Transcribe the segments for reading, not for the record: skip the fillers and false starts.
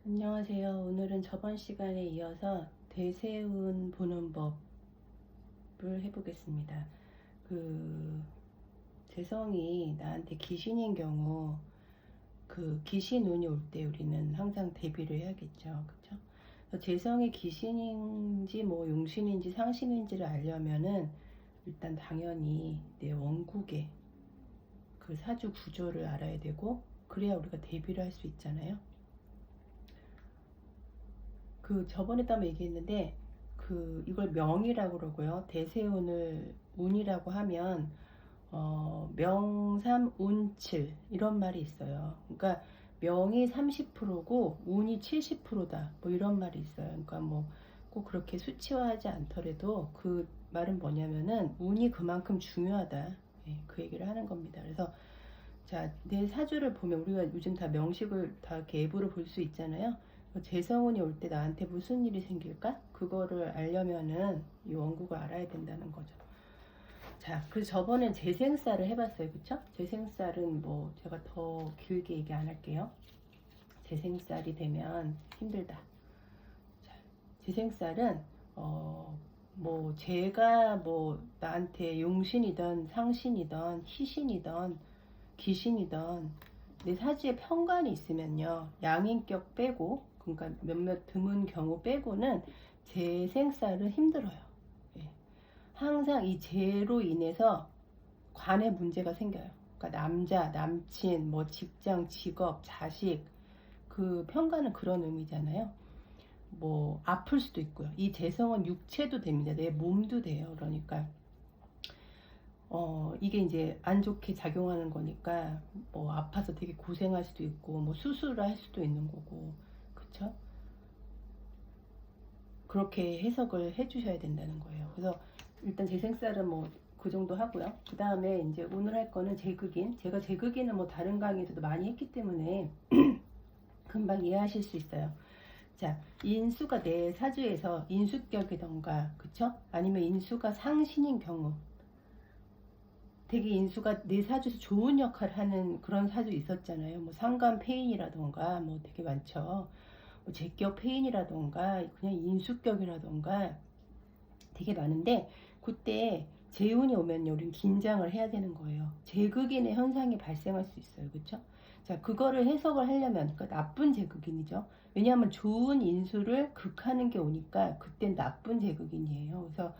안녕하세요. 오늘은 저번 시간에 이어서 대세운 보는 법을 해보겠습니다. 그 재성이 나한테 귀신인 경우 그 귀신 운이 올 때 우리는 항상 대비를 해야겠죠. 그쵸? 그래서 재성이 귀신인지 뭐 용신인지 상신인지를 알려면은 일단 당연히 내 원국의 그 사주 구조를 알아야 되고, 그래야 우리가 대비를 할 수 있잖아요. 그 저번에도 한번 얘기했는데, 그 이걸 명이라고 그러고요. 대세운을 운이라고 하면 명삼운칠 이런 말이 있어요. 그러니까 명이 30%고 운이 70%다 뭐 이런 말이 있어요. 그러니까 뭐 꼭 그렇게 수치화하지 않더라도 그 말은 뭐냐면은 운이 그만큼 중요하다, 예, 그 얘기를 하는 겁니다. 그래서 자, 내 사주를 보면 우리가 요즘 다 명식을 다 이렇게 앱으로 볼 수 있잖아요. 재성운이 올 때 나한테 무슨 일이 생길까? 그거를 알려면은 이 원국을 알아야 된다는 거죠. 자, 그래서 저번엔 재생살을 해봤어요. 그쵸? 재생살은 뭐 제가 더 길게 얘기 안 할게요. 재생살이 되면 힘들다. 자, 재생살은 뭐 제가 뭐 나한테 용신이든 상신이든 희신이든 귀신이든 내 사주에 편관이 있으면요, 양인격 빼고, 그러니까 몇몇 드문 경우 빼고는 재생살은 힘들어요. 예. 항상 이 재로 인해서 관에 문제가 생겨요. 그러니까 남자, 남친, 뭐 직장, 직업, 자식, 그 편관은 그런 의미잖아요. 뭐 아플 수도 있고요. 이 재성은 육체도 됩니다. 내 몸도 돼요. 그러니까 이게 이제 안 좋게 작용하는 거니까 뭐 아파서 되게 고생할 수도 있고 뭐 수술을 할 수도 있는 거고, 그쵸? 그렇게 해석을 해 주셔야 된다는 거예요. 그래서 일단 재생살은 뭐 그 정도 하고요. 그 다음에 이제 오늘 할 거는 제극인. 제가 제극인은 뭐 다른 강의에서도 많이 했기 때문에 금방 이해하실 수 있어요. 자, 인수가 내 사주에서 인수격이던가, 그쵸? 아니면 인수가 상신인 경우, 되게 인수가 내 사주에서 좋은 역할을 하는 그런 사주 있었잖아요. 뭐 상관 폐인이라던가 뭐 되게 많죠. 뭐 제격 폐인이라던가 그냥 인수격이라던가 되게 많은데, 그때 재운이 오면요, 우린 긴장을 해야 되는 거예요. 제극인의 현상이 발생할 수 있어요. 그렇죠? 자, 그거를 해석을 하려면, 그러니까 나쁜 제극인이죠. 왜냐하면 좋은 인수를 극하는 게 오니까 그땐 나쁜 제극인이에요. 그래서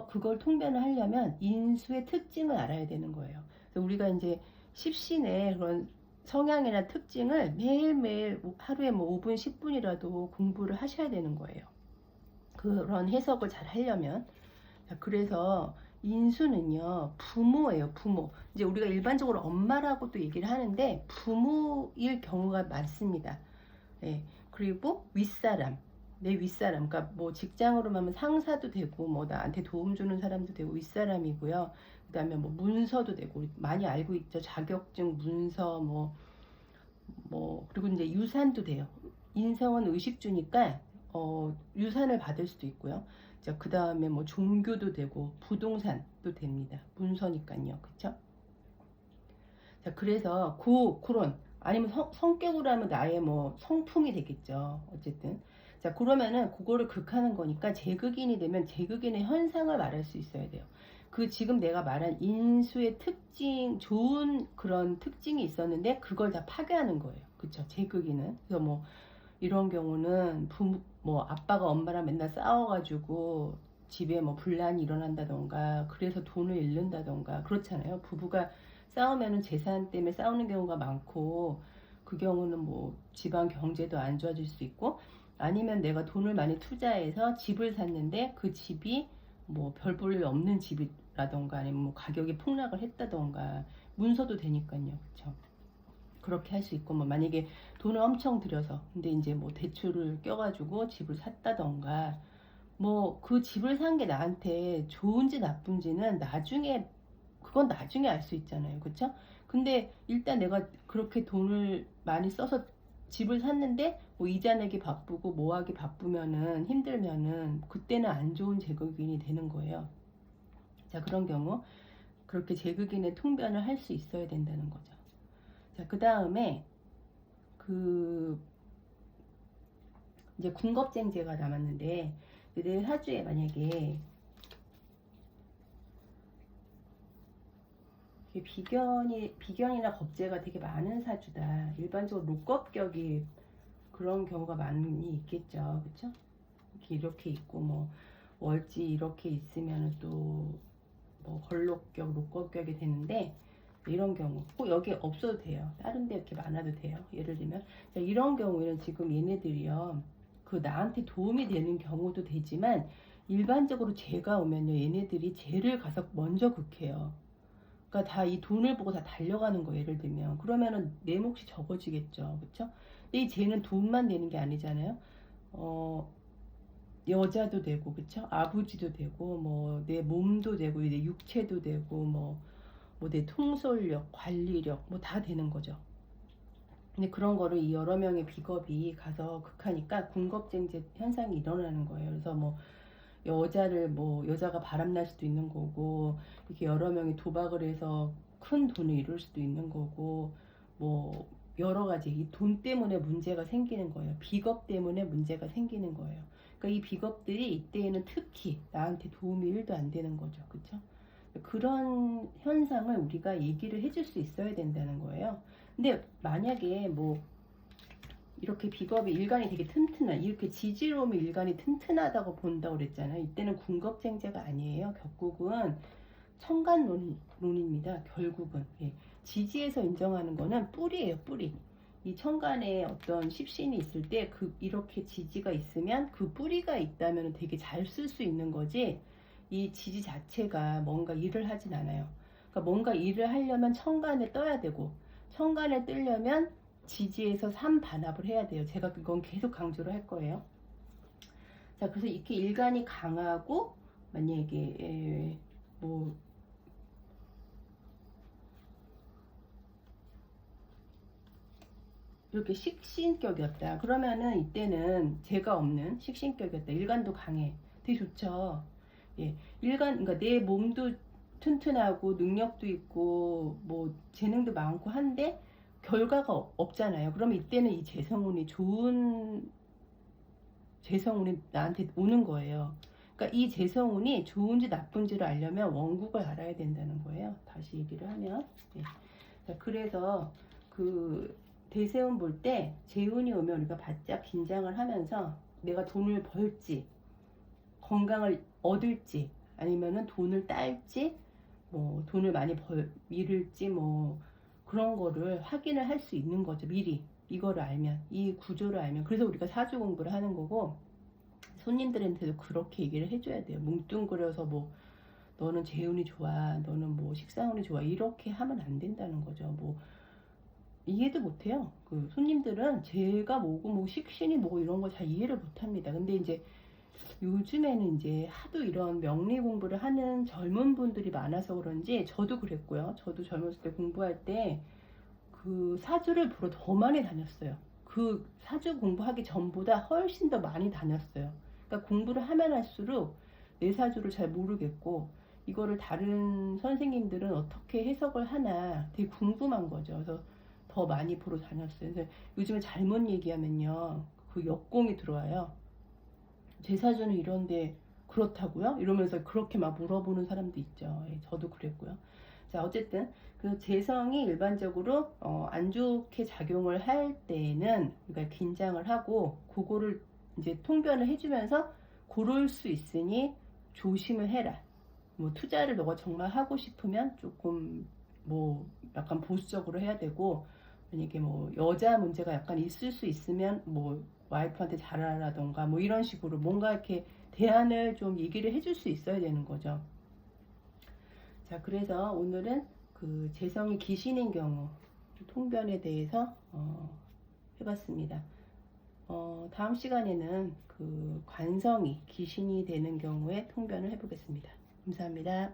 그걸 통변을 하려면 인수의 특징을 알아야 되는 거예요. 그래서 우리가 이제 십신의 그런 성향이나 특징을 매일매일 하루에 뭐 5분, 10분이라도 공부를 하셔야 되는 거예요. 그런 해석을 잘 하려면. 자, 그래서 인수는요, 부모예요, 부모. 이제 우리가 일반적으로 엄마라고 또 얘기를 하는데 부모일 경우가 많습니다. 예. 그리고 윗사람, 내 윗사람, 그러니까 뭐 직장으로 하면 상사도 되고 뭐 나한테 도움 주는 사람도 되고 윗사람이고요. 그다음에 뭐 문서도 되고, 많이 알고 있죠. 자격증, 문서, 그리고 이제 유산도 돼요. 인성은 의식주니까 유산을 받을 수도 있고요. 자, 그 다음에 뭐 종교도 되고 부동산도 됩니다. 문서니까요. 그쵸? 자, 그래서 그런, 아니면 성격으로 하면 나의 뭐 성품이 되겠죠. 어쨌든. 자, 그러면은 그거를 극하는 거니까 제극인이 되면 제극인의 현상을 말할 수 있어야 돼요. 그 지금 내가 말한 인수의 특징, 좋은 그런 특징이 있었는데 그걸 다 파괴하는 거예요. 그쵸? 제극인은. 그래서 뭐 이런 경우는 뭐 아빠가 엄마랑 맨날 싸워가지고 집에 뭐 분란이 일어난다던가, 그래서 돈을 잃는다던가 그렇잖아요. 부부가 싸우면은 재산 때문에 싸우는 경우가 많고, 그 경우는 뭐 집안 경제도 안 좋아질 수 있고, 아니면 내가 돈을 많이 투자해서 집을 샀는데 그 집이 뭐 별 볼 일 없는 집이라던가, 아니면 뭐 가격이 폭락을 했다던가, 문서도 되니까요. 그쵸? 그렇게 할 수 있고, 뭐 만약에 돈을 엄청 들여서 근데 이제 뭐 대출을 껴가지고 집을 샀다던가, 뭐 그 집을 산 게 나한테 좋은지 나쁜지는 나중에, 그건 나중에 알 수 있잖아요. 그쵸? 근데 일단 내가 그렇게 돈을 많이 써서 집을 샀는데 뭐 이자 내기 바쁘고 뭐 하기 바쁘면은, 힘들면은 그때는 안 좋은 제국인이 되는 거예요. 자, 그런 경우 그렇게 제국인의 통변을 할 수 있어야 된다는 거죠. 자, 그 다음에 그 이제 군겁쟁제가 남았는데, 내 사주에 만약에 비견이나 겁재가 되게 많은 사주다. 일반적으로 록겁격이 그런 경우가 많이 있겠죠. 그쵸? 이렇게 있고, 뭐, 월지 이렇게 있으면 또, 뭐, 걸록격, 록겁격이 되는데, 이런 경우, 꼭 여기 없어도 돼요. 다른 데 이렇게 많아도 돼요. 예를 들면, 자, 이런 경우에는 지금 얘네들이요, 그 나한테 도움이 되는 경우도 되지만, 일반적으로 재가 오면요, 얘네들이 재를 가서 먼저 극해요. 그러니까 다 이 돈을 보고 다 달려가는 거예요. 예를 들면 그러면은 내 몫이 적어지겠죠. 그렇죠? 근데 이 쟤는 돈만 내는 게 아니잖아요. 여자도 되고, 그쵸? 아버지도 되고, 뭐 내 몸도 되고, 내 육체도 되고, 뭐 내 통솔력, 관리력, 뭐 다 되는 거죠. 근데 그런 거를 이 여러 명의 비겁이 가서 극하니까 군겁쟁제 현상이 일어나는 거예요. 그래서 뭐 여자가 바람날 수도 있는 거고, 이렇게 여러 명이 도박을 해서 큰 돈을 이룰 수도 있는 거고, 뭐 여러 가지 이 돈 때문에 문제가 생기는 거예요. 비겁 때문에 문제가 생기는 거예요. 그러니까 이 비겁들이 이때에는 특히 나한테 도움이 1도 안 되는 거죠. 그쵸? 그런 현상을 우리가 얘기를 해줄 수 있어야 된다는 거예요. 근데 만약에 뭐 이렇게 비겁이 일간이 되게 튼튼한, 이렇게 지지로움이 일간이 튼튼하다고 본다고 그랬잖아요. 이때는 군겁쟁제가 아니에요. 결국은 천간론입니다. 결국은 지지에서 인정하는 거는 뿌리예요. 뿌리. 이 천간에 어떤 십신이 있을 때 이렇게 지지가 있으면 그 뿌리가 있다면 되게 잘 쓸 수 있는 거지, 이 지지 자체가 뭔가 일을 하진 않아요. 그러니까 뭔가 일을 하려면 천간에 떠야 되고, 천간에 뜨려면 지지에서 3반합을 해야 돼요. 제가 그건 계속 강조를 할 거예요. 자, 그래서 이렇게 일간이 강하고, 만약에 뭐 이렇게 식신격이었다. 그러면은 이때는 재가 없는 식신격이었다. 일간도 강해. 되게 좋죠. 예, 그러니까 내 몸도 튼튼하고 능력도 있고 뭐 재능도 많고 한데 결과가 없잖아요. 그러면 이때는 이 좋은 재성운이 나한테 오는 거예요. 그러니까 이 재성운이 좋은지 나쁜지를 알려면 원국을 알아야 된다는 거예요. 다시 얘기를 하면. 예. 자, 그래서 그 대세운 볼 때 재운이 오면 우리가 바짝 긴장을 하면서 내가 돈을 벌지, 건강을 얻을지, 아니면은 돈을 딸지, 뭐 돈을 많이 잃을지, 뭐 그런 거를 확인을 할 수 있는 거죠. 미리 이거를 알면, 이 구조를 알면. 그래서 우리가 사주 공부를 하는 거고, 손님들한테도 그렇게 얘기를 해줘야 돼요. 뭉뚱그려서 뭐 너는 재운이 좋아, 너는 뭐 식상운이 좋아, 이렇게 하면 안 된다는 거죠. 뭐 이해도 못해요. 그 손님들은 재가 뭐고 뭐 식신이 뭐고 이런 거 잘 이해를 못합니다. 근데 이제 요즘에는 이제 하도 이런 명리 공부를 하는 젊은 분들이 많아서 그런지, 저도 그랬고요. 저도 젊었을 때 공부할 때 그 사주를 보러 더 많이 다녔어요. 그 사주 공부하기 전보다 훨씬 더 많이 다녔어요. 그러니까 공부를 하면 할수록 내 사주를 잘 모르겠고, 이거를 다른 선생님들은 어떻게 해석을 하나 되게 궁금한 거죠. 그래서 더 많이 보러 다녔어요. 그래서 요즘에 잘못 얘기하면요, 그 역공이 들어와요. 제 사주는 이런데 그렇다고요? 이러면서 그렇게 막 물어보는 사람도 있죠. 예, 저도 그랬고요. 자, 어쨌든 그 재성이 일반적으로 안 좋게 작용을 할 때는 우리가 긴장을 하고, 그거를 이제 통변을 해주면서 고를 수 있으니 조심을 해라. 뭐 투자를 너가 정말 하고 싶으면 조금 뭐 약간 보수적으로 해야 되고, 만약에 뭐 여자 문제가 약간 있을 수 있으면 뭐 와이프한테 잘하라던가 뭐 이런 식으로 뭔가 이렇게 대안을 좀 얘기를 해줄 수 있어야 되는 거죠. 자, 그래서 오늘은 그 재성이 귀신인 경우 통변에 대해서 해봤습니다. 다음 시간에는 그 관성이 귀신이 되는 경우에 통변을 해보겠습니다. 감사합니다.